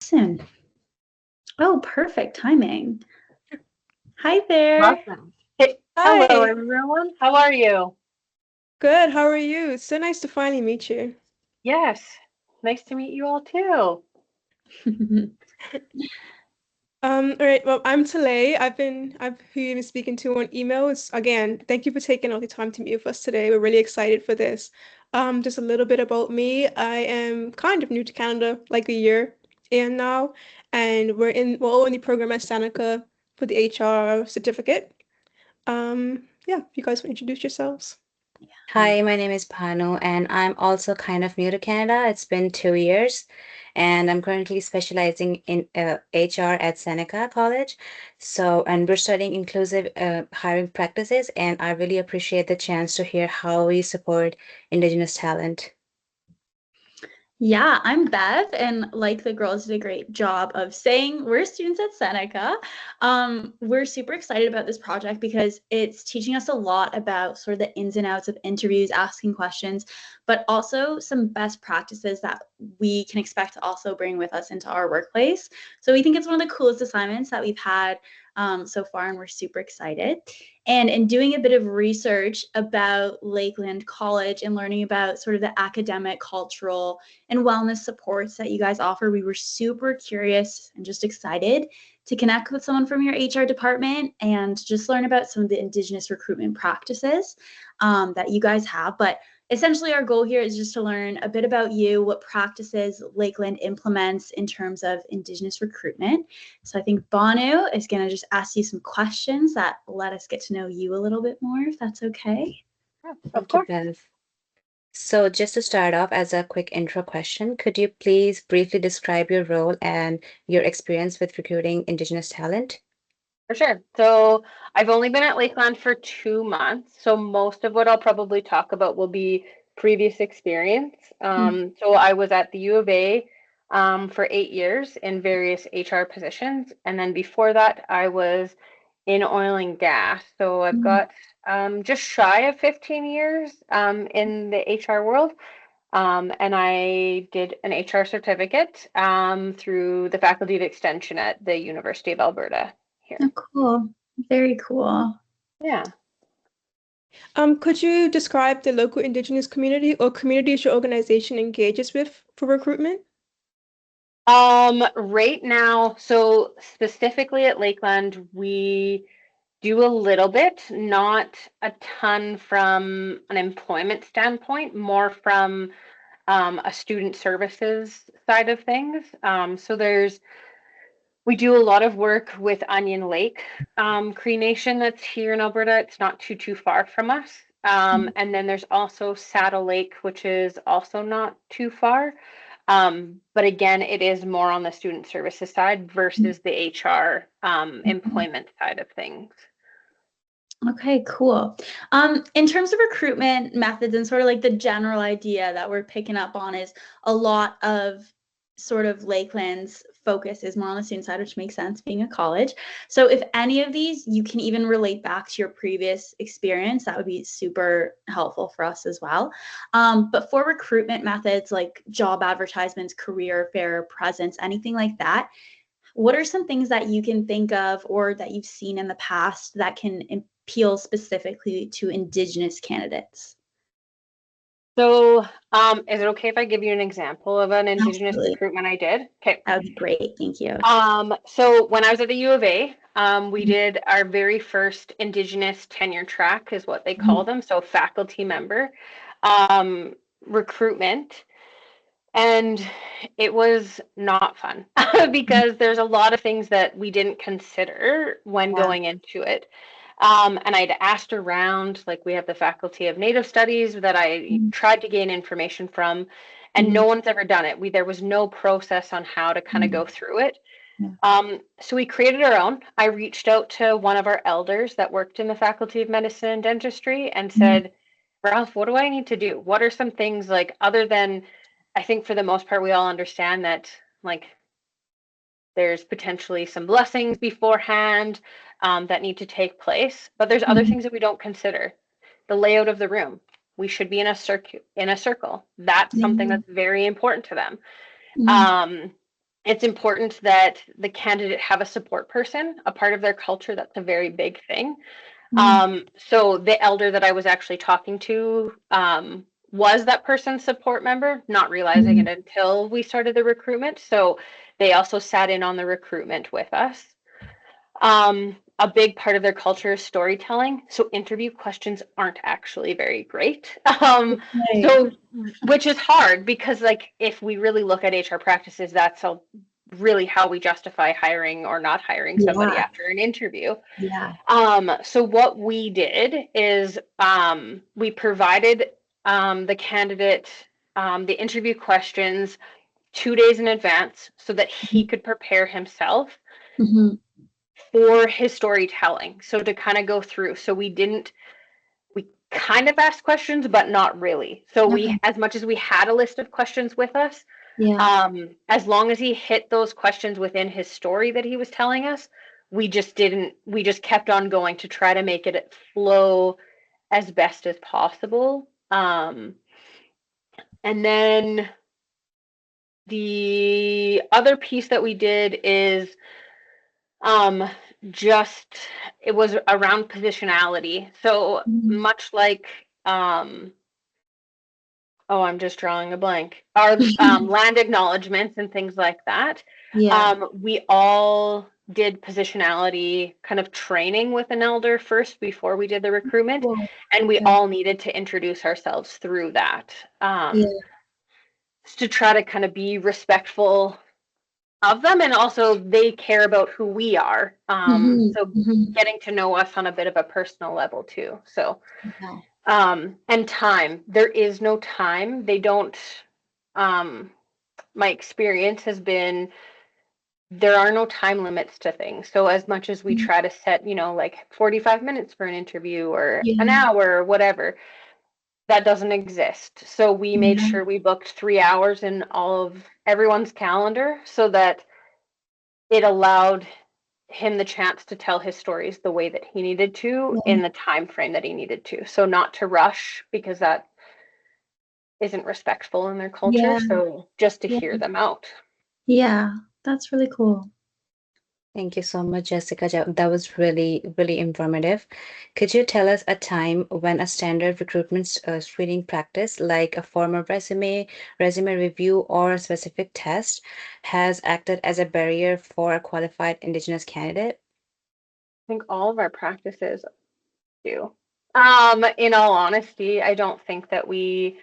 Soon. Oh, perfect timing. Hi there. Awesome. Hey, hello Hi, everyone. How are you? good. How are you? It's so nice to finally meet you. Yes, nice to meet you all too. All right, well, I'm Talay. I've who you've been speaking to on email. Again, thank you for taking all the time to meet with us today. We're really excited for this. Just a little bit about me. I am kind of new to Canada, like a year in now, and we're all in the program at Seneca for the HR certificate. Yeah, if you guys want to introduce yourselves. Hi, my name is Panu, and I'm also kind of new to Canada. It's been 2 years, and I'm currently specializing in HR at Seneca College. And we're studying inclusive hiring practices, and I really appreciate the chance to hear how we support Indigenous talent. Yeah, I'm Bev, and like the girls did a great job of saying, we're students at Seneca. We're super excited about this project because it's teaching us a lot about sort of the ins and outs of interviews, asking questions, but also some best practices that we can expect to also bring with us into our workplace. So we think it's one of the coolest assignments that we've had so far, and we're super excited. And in doing a bit of research about Lakeland College and learning about sort of the academic, cultural, and wellness supports that you guys offer, we were super curious and just excited to connect with someone from your HR department and just learn about some of the Indigenous recruitment practices that you guys have. But essentially, our goal here is just to learn a bit about you, what practices Lakeland implements in terms of Indigenous recruitment. So I think Banu is going to just ask you some questions that let us get to know you a little bit more, if that's okay. Yeah, of Thank you, course. Bev. So, just to start off as a quick intro question, could you please briefly describe your role and your experience with recruiting Indigenous talent? For sure. So I've only been at Lakeland for 2 months, so most of what I'll probably talk about will be previous experience. So I was at the U of A for 8 years in various HR positions, and then before that, I was in oil and gas. So I've Mm-hmm. got just shy of 15 years in the HR world. And I did an HR certificate through the Faculty of Extension at the University of Alberta Oh, here. cool. Very cool. Yeah. Could you describe the local Indigenous community or communities your organization engages with for recruitment? Right now, so specifically at Lakeland, we do a little bit, not a ton from an employment standpoint, more from a student services side of things. We do a lot of work with Onion Lake Cree Nation that's here in Alberta. It's not too far from us. And then there's also Saddle Lake, which is also not too far. But again, it is more on the student services side versus the HR employment side of things. Okay, cool. In terms of recruitment methods and sort of like the general idea that we're picking up on is a lot of sort of Lakeland's focus is more on the student side, which makes sense being a college. So if any of these you can even relate back to your previous experience, that would be super helpful for us as well. But for recruitment methods like job advertisements, career fair, presence, anything like that, what are some things that you can think of or that you've seen in the past that can appeal specifically to Indigenous candidates? So, is it okay if I give you an example of an Indigenous Absolutely. recruitment I did? Okay. That would be great. Thank you. So when I was at the U of A, we did our very first Indigenous tenure track, is what they call them. So faculty member um, recruitment. And it was not fun because there's a lot of things that we didn't consider when Yeah. going into it. And I'd asked around, like we have the Faculty of Native Studies that I tried to gain information from, and no one's ever done it. There was no process on how to kind of go through it. Yeah. So we created our own. I reached out to one of our elders that worked in the Faculty of Medicine and Dentistry and said, Ralph, what do I need to do? What are some things like other than, I think for the most part, we all understand that like there's potentially some blessings beforehand that need to take place, but there's other things that we don't consider. The layout of the room. We should be in a circle. That's something that's very important to them. Um, it's important that the candidate have a support person, a part of their culture. That's a very big thing. So the elder that I was actually talking to was that person's support member, not realizing it until we started the recruitment. So they also sat in on the recruitment with us. A big part of their culture is storytelling. So interview questions aren't actually very great. So which is hard because like if we really look at HR practices, that's really how we justify hiring or not hiring somebody after an interview. So what we did is we provided the candidate the interview questions 2 days in advance so that he could prepare himself for his storytelling. So to kind of go through. So we kind of asked questions, but not really. So we, as much as we had a list of questions with us, as long as he hit those questions within his story that he was telling us, we just kept on going to try to make it flow as best as possible. And then the other piece that we did is it was around positionality. So much like I'm just drawing a blank. Our land acknowledgements and things like that. We all did positionality kind of training with an elder first before we did the recruitment, and we all needed to introduce ourselves through that to try to kind of be respectful of them, and also they care about who we are. So getting to know us on a bit of a personal level too. So and time, there is no time. They don't my experience has been there are no time limits to things. So as much as we try to set, like 45 minutes for an interview or an hour or whatever, that doesn't exist. So we made sure we booked 3 hours in all of everyone's calendar so that it allowed him the chance to tell his stories the way that he needed to in the time frame that he needed to. So not to rush, because that isn't respectful in their culture. So just to hear them out. That's really cool. Thank you so much, Jessica. That was really, really informative. Could you tell us a time when a standard recruitment screening practice, like a formal resume review, or a specific test, has acted as a barrier for a qualified Indigenous candidate? I think all of our practices do. In all honesty, I don't think that we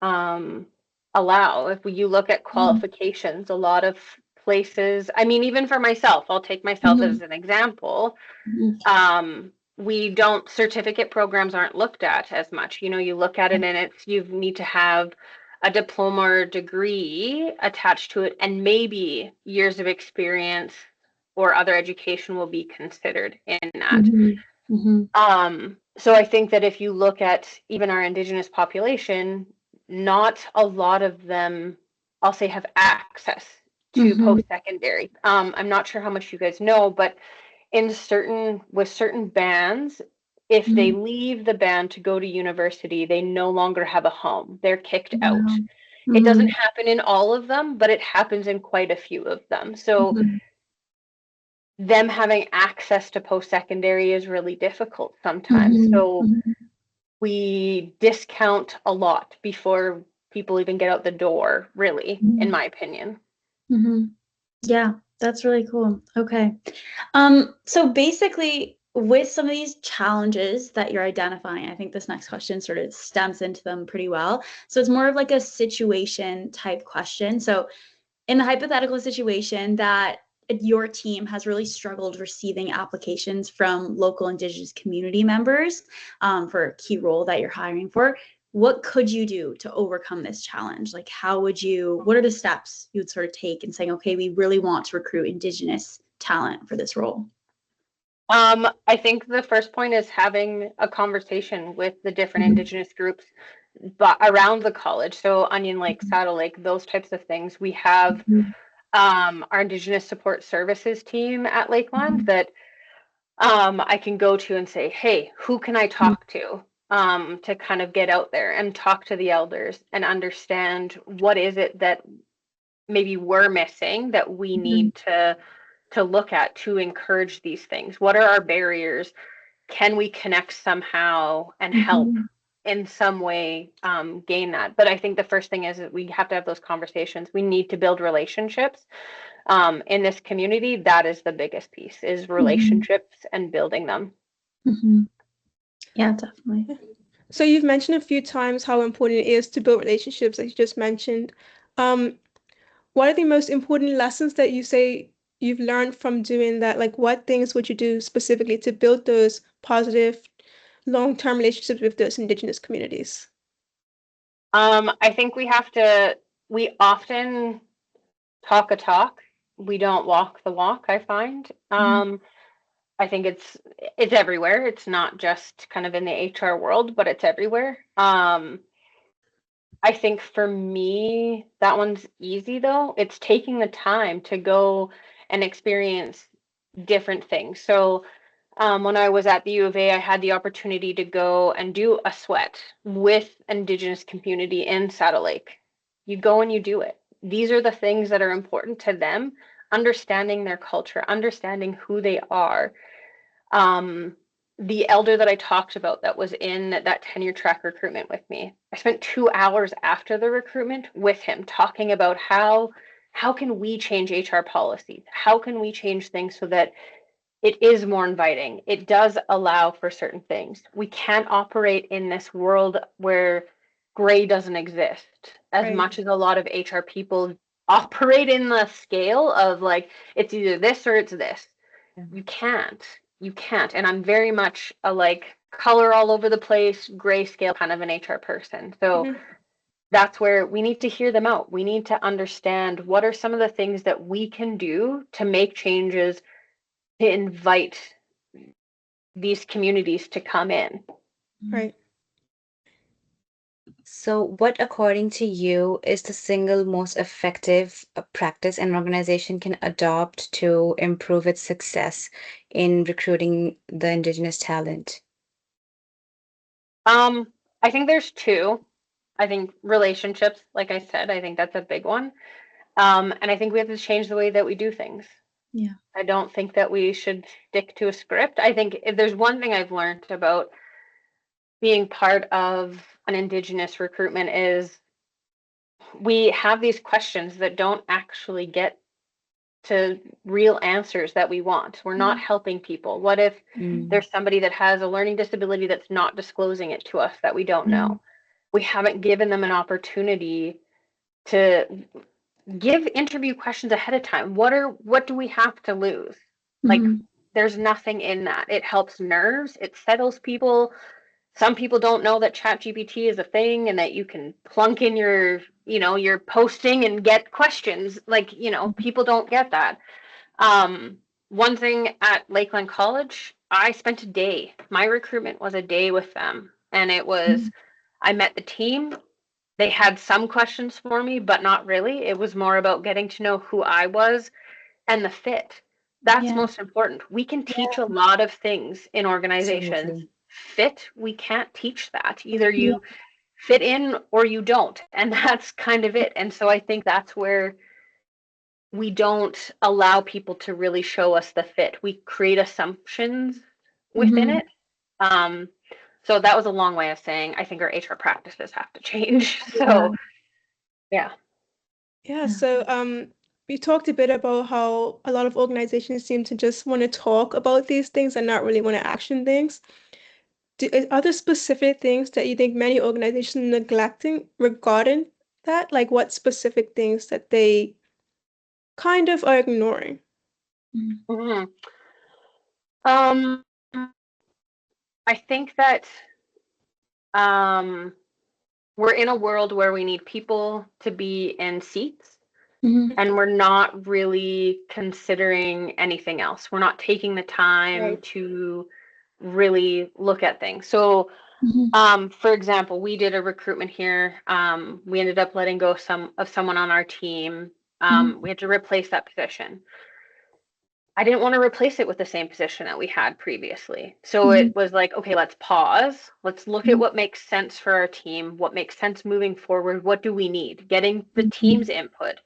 allow. If you look at qualifications, a lot of places, I mean, even for myself, I'll take myself as an example. We don't, certificate programs aren't looked at as much. You look at it and you need to have a diploma or degree attached to it, and maybe years of experience or other education will be considered in that. So I think that if you look at even our Indigenous population, not a lot of them, I'll say, have access to post-secondary. I'm not sure how much you guys know, but with certain bands, if they leave the band to go to university, they no longer have a home. They're kicked out. It doesn't happen in all of them, but it happens in quite a few of them. So them having access to post-secondary is really difficult sometimes. So we discount a lot before people even get out the door, really, in my opinion. Yeah, that's really cool. Okay. So basically, with some of these challenges that you're identifying, I think this next question sort of stems into them pretty well. So it's more of like a situation type question. So in the hypothetical situation that your team has really struggled receiving applications from local Indigenous community members for a key role that you're hiring for, what could you do to overcome this challenge? Like, what are the steps you would sort of take in saying, okay, we really want to recruit Indigenous talent for this role? I think the first point is having a conversation with the different Indigenous groups around the college. So Onion Lake, Saddle Lake, those types of things. We have our Indigenous Support Services team at Lakeland that I can go to and say, hey, who can I talk to kind of get out there and talk to the elders and understand what is it that maybe we're missing that we Mhm. need to look at to encourage these things? What are our barriers? Can we connect somehow and help Mhm. in some way gain that? But I think the first thing is that we have to have those conversations. We need to build relationships in this community. That is the biggest piece, is relationships and building them. Mhm. Yeah, definitely. So you've mentioned a few times how important it is to build relationships, as you just mentioned. Um, what are the most important lessons that you say you've learned from doing that? Like, what things would you do specifically to build those positive long-term relationships with those Indigenous communities? I think we often talk a talk. We don't walk the walk, I find. I think it's everywhere. It's not just kind of in the HR world, but it's everywhere. I think for me, that one's easy though. It's taking the time to go and experience different things. So, when I was at the U of A, I had the opportunity to go and do a sweat with Indigenous community in Saddle Lake. You go and you do it. These are the things that are important to them, understanding their culture, understanding who they are. um, the elder that I talked about that was in that tenure track recruitment with me, I spent 2 hours after the recruitment with him talking about how can we change HR policies? How can we change things so that it is more inviting? It does allow for certain things. We can't operate in this world where gray doesn't exist as Right. much as a lot of HR people operate in the scale of like, it's either this or it's this. Yeah. You can't. And I'm very much a like color all over the place, grayscale kind of an HR person. So Mhm. that's where we need to hear them out. We need to understand what are some of the things that we can do to make changes to invite these communities to come in. Right. So, what, according to you, is the single most effective practice an organization can adopt to improve its success in recruiting the Indigenous talent? I think there's two. I think relationships, like I said, I think that's a big one. And I think we have to change the way that we do things. Yeah. I don't think that we should stick to a script. I think if there's one thing I've learned about being part of an Indigenous recruitment is we have these questions that don't actually get to real answers that we want. We're not helping people. What if Mm, there's somebody that has a learning disability that's not disclosing it to us that we don't Mhm. know? We haven't given them an opportunity to give interview questions ahead of time. What do we have to lose? Like, Mhm. there's nothing in that. It helps nerves, it settles people. Some people don't know that ChatGPT is a thing and that you can plunk in your posting and get questions. Like, people don't get that. Um, One thing at Lakeland College, I spent a day. My recruitment was a day with them, and Mhm. I met the team. They had some questions for me, but not really. It was more about getting to know who I was and the fit. That's Yeah. most important. We can teach a lot of things in organizations. absolutely. Fit, we can't teach that. Either Yeah. you fit in or you don't. And that's kind of it. And so I think that's where we don't allow people to really show us the fit. We create assumptions within Mhm. it. Um, so that was a long way of saying I think our HR practices have to change. Yeah. So yeah. Yeah, Yeah. so we talked a bit about how a lot of organizations seem to just want to talk about these things and not really want to action things. Are there specific things that you think many organizations are neglecting regarding that? Like what specific things that they kind of are ignoring? Mhm. Mhm. Um, I think that um, we're in a world where we need people to be in seats, Mhm. and we're not really considering anything else. We're not taking the time Right. to really look at things. So, Mhm. for example, we did a recruitment here. We ended up letting go of someone on our team. Mhm. We had to replace that position. I didn't want to replace it with the same position that we had previously. So Mhm. it was like, okay, let's pause. Let's look at Mhm. what makes sense for our team, what makes sense moving forward. What do we need? Getting the Mhm. team's input.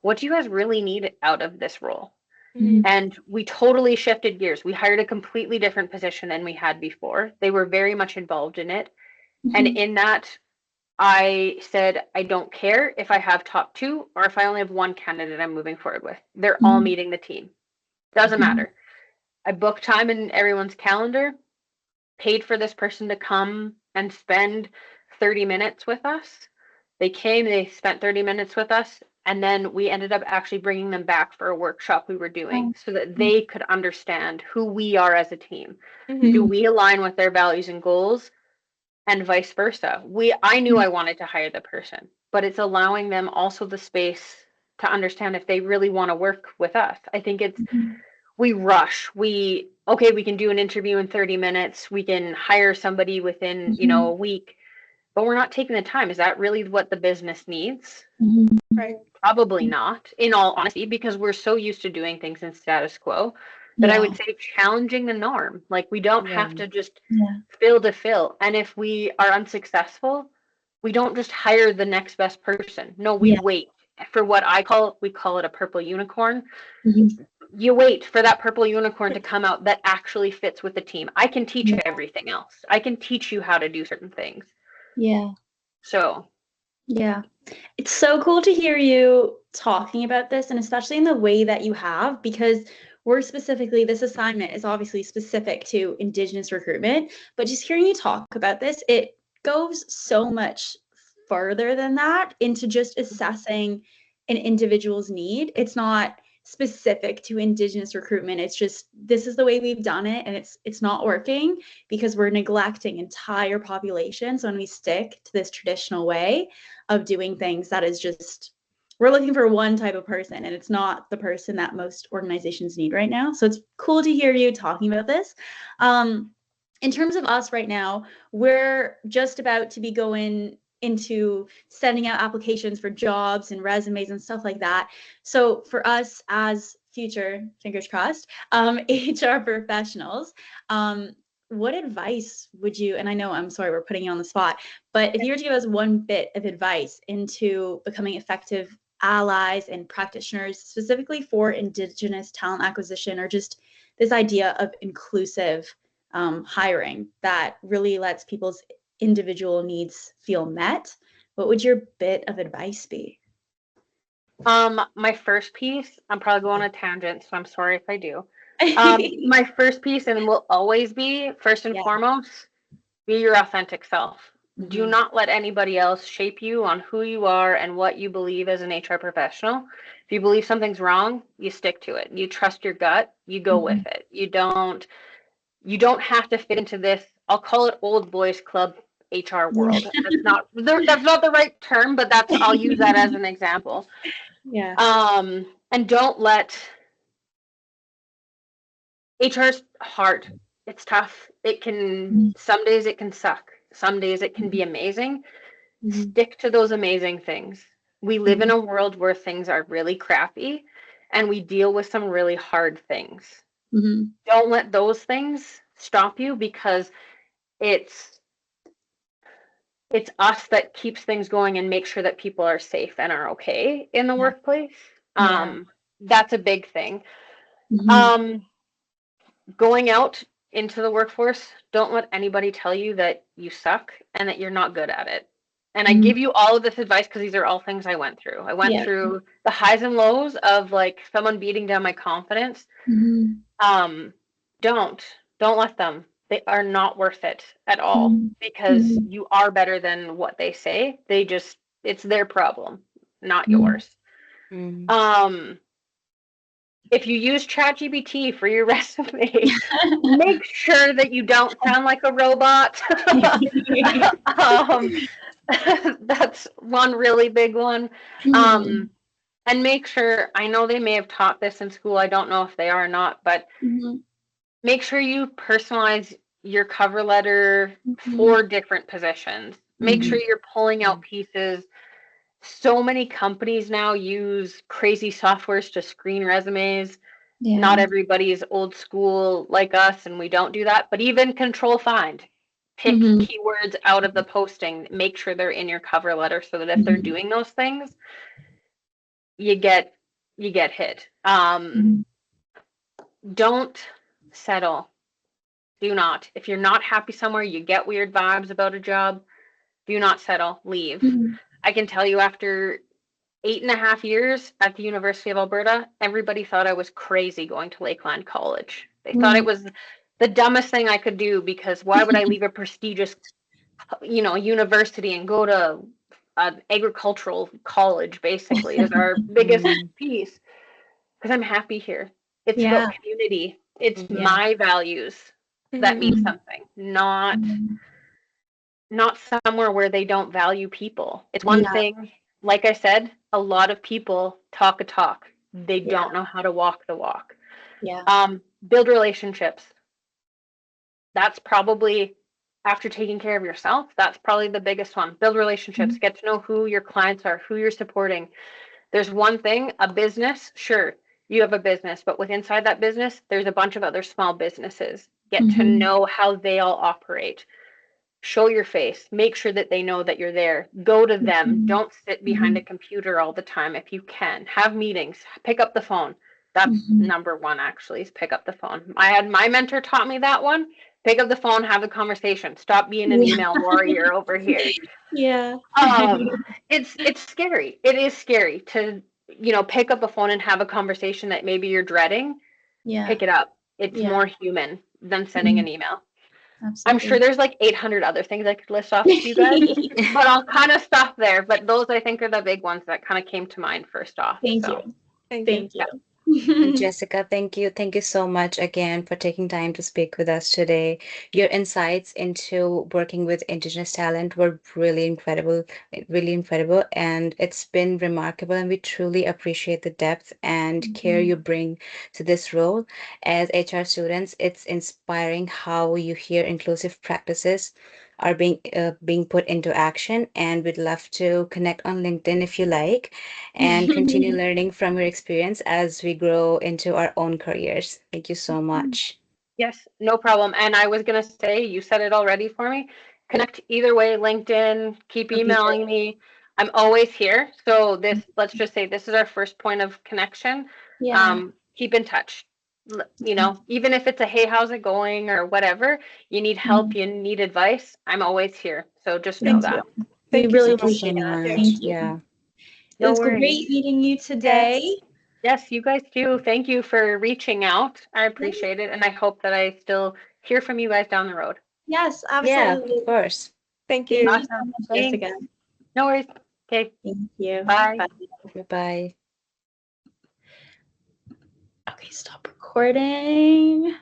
what do you guys really need out of this role? Mhm. And we totally shifted gears. We hired a completely different position than we had before. They were very much involved in it. And in that, I said, I don't care if I have top two or if I only have one candidate I'm moving forward with. They're all meeting the team. Doesn't matter. I booked time in everyone's calendar, paid for this person to come and spend 30 minutes with us. They came, they spent 30 minutes with us, and then we ended up actually bringing them back for a workshop we were doing so that they could understand who we are as a team. Do we align with their values and goals? And vice versa. I knew I wanted to hire the person, but it's allowing them also the space to understand if they really want to work with us. I think it's we rush. We can do an interview in 30 minutes. We can hire somebody within, a week, but we're not taking the time. Is that really what the business needs? Right. Probably not, in all honesty, because we're so used to doing things in status quo that I would say challenging the norm. Like, we don't have to just fill to fill. And if we are unsuccessful, we don't just hire the next best person. No, we wait for what we call it a purple unicorn. You wait for that purple unicorn to come out that actually fits with the team. I can teach you everything else. I can teach you how to do certain things. Yeah. So. Yeah. It's so cool to hear you talking about this, and especially in the way that you have, because this assignment is obviously specific to Indigenous recruitment, but just hearing you talk about this, it goes so much further than that into just assessing an individual's need. It's not specific to Indigenous recruitment. It's just, this is the way we've done it, and it's not working because we're neglecting entire populations when we stick to this traditional way of doing things. That is just, we're looking for one type of person, and it's not the person that most organizations need right now. So it's cool to hear you talking about this. In terms of us right now, we're just about to be going into sending out applications for jobs and resumes and stuff like that. So for us as future, fingers crossed, HR professionals, what advice would you, and I know, I'm sorry, we're putting you on the spot, but if you were to give us one bit of advice into becoming effective allies and practitioners, specifically for Indigenous talent acquisition, or just this idea of inclusive hiring that really lets people's individual needs feel met, what would your bit of advice be? My first piece, I'm probably going on a tangent, so I'm sorry if I do. My first piece, and will always be, first and foremost, be your authentic self. Do not let anybody else shape you on who you are and what you believe as an HR professional. If you believe something's wrong, you stick to it. You trust your gut, you go with it. You don't have to fit into this, I'll call it old boys club HR world. That's not the right term, but I'll use that as an example. Yeah. And don't let, HR's hard. It's tough. It can, some days it can suck. Some days it can be amazing. Stick to those amazing things. We live in a world where things are really crappy and we deal with some really hard things. Don't let those things stop you, because it's us that keeps things going and make sure that people are safe and are okay in the workplace. That's a big thing. Going out into the workforce, don't let anybody tell you that you suck and that you're not good at it. And I give you all of this advice because these are all things I went through. I went through the highs and lows of like someone beating down my confidence. Don't let them. They are not worth it at all, because you are better than what they say. It's their problem, not yours. If you use ChatGPT for your resume, make sure that you don't sound like a robot. That's one really big one. And make sure, I know they may have taught this in school, I don't know if they are or not, but make sure you personalize your cover letter for different positions. Make sure you're pulling out pieces. So many companies now use crazy softwares to screen resumes. Not everybody is old school like us, and we don't do that. But even control find, pick keywords out of the posting, make sure they're in your cover letter so that if they're doing those things, you get you get hit. Mhm. Don't settle. Do not. If you're not happy somewhere, you get weird vibes about a job, do not settle. Leave. Mhm. I can tell you after 8.5 years at the University of Alberta, everybody thought I was crazy going to Lakeland College. They thought it Mm. was the dumbest thing I could do, because why would I leave a prestigious, university and go to an agricultural college, basically, is our biggest Mm, piece, because I'm happy here. It's Yeah. about community. It's mhm, Yeah. my values that mean Mhm. Mhm. something, not Mhm. not somewhere where they don't value people. It's one Yeah. thing, like I said, a lot of people talk a talk. They Yeah. don't know how to walk the walk. Yeah. Build relationships. That's probably, after taking care of yourself, that's probably the biggest one. Build relationships. Mhm. Get to know who your clients are, who you're supporting. There's one thing, a business, sure, you have a business, but with inside that business, there's a bunch of other small businesses. Get to Mhm. know how they all operate. Show your face. Make sure that they know that you're there. Go to them. Mhm. Don't sit behind a Mhm. computer all the time if you can. Have meetings. Pick up the phone. That's Mhm. number one, actually, is pick up the phone. I had my mentor taught me that one. Pick up the phone, have a conversation. Stop being an Yeah. email warrior over here. Yeah. Um, it's scary. It is scary to, pick up a phone and have a conversation that maybe you're dreading. Yeah. Pick it up. It's Yeah. more human than sending Mhm. an email. I'm sure Absolutely. there's like 800 other things I could list off to you guys, but I'll kind of stop there. But those, I think, are the big ones that kind of came to mind first off. Thank you. So, Thank you. Thank yeah. you. Jessica, thank you. Thank you so much again for taking time to speak with us today. Your insights into working with Indigenous talent were really incredible, and it's been remarkable. And we truly appreciate the depth and care you Mhm. bring to this role. As HR students, it's inspiring how you hear inclusive practices are being put into action, and we'd love to connect on LinkedIn if you like and continue learning from your experience as we grow into our own careers. Thank you so much. Yes, no problem. And I was going to say, you said it already for me. Connect either way, LinkedIn, keep Okay, emailing great. me. I'm always here. So let's just say this is our first point of connection. Yeah. Keep in touch. Even if it's a, hey, how's it going, or whatever, you need help, Mhm. you need advice, I'm always here. So just know Thank Thank you. you. that. We Thank you really so Thank you much. so appreciate that. Yeah. Thank much. you. Yeah. It No was worries. great meeting you today. Yes. Yes, you guys too. Thank you for reaching out. I Yeah. appreciate it. And I hope that I still hear from you guys down the road. Yes, Yeah, absolutely. of course. Thank Thank you. you so Awesome. much, Thanks. Jessica. No worries. Okay. Thank you. Bye. Bye. Bye bye. Okay, stop recording.